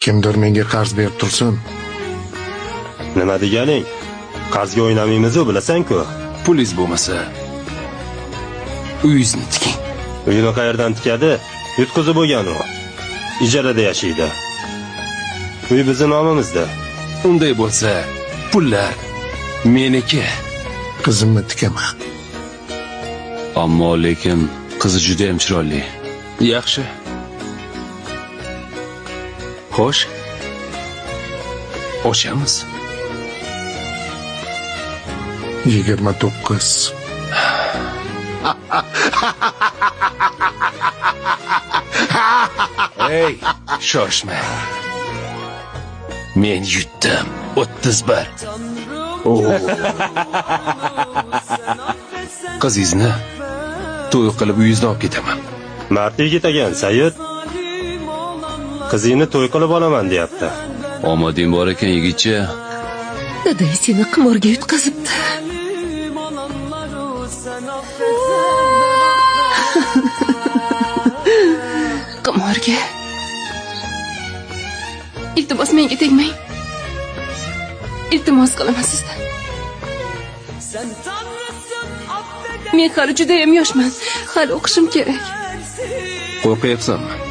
Kimdir menga qarz berib tursin. Nima deganing? Qarzga o'ynamaymiz-ku, bilasan-ku. Pulingiz bo'lmasa, uyingizni tiking. Uyini qayerdan tikadi? Yutqizib bo'lgan u. Ijarada yashaydi. Uy bizning nomimizda. Unday bo'lsa, pullar meniki. Qizimni tikaman. Ammo lekin qizi juda ham chiroyli. Yaxshi. Xo'sh. Ochamiz. 29. Ey, shoshmang. Men yutdim. 31. Qizingizni to'y qilib uyingizga olib ketaman. Mart yigit ekan, Sayyid. Qizingni to'y qilib olaman deyapti. Omading bor ekan, yigitcha. Daday seni qimorga yutqazibdi. Qimorga. Iltimos menga tegmang. Iltimos qilaman sizdan. Men hali juda ham yoshman. Hali o'qishim kerak. Qo'rqyapsanmi?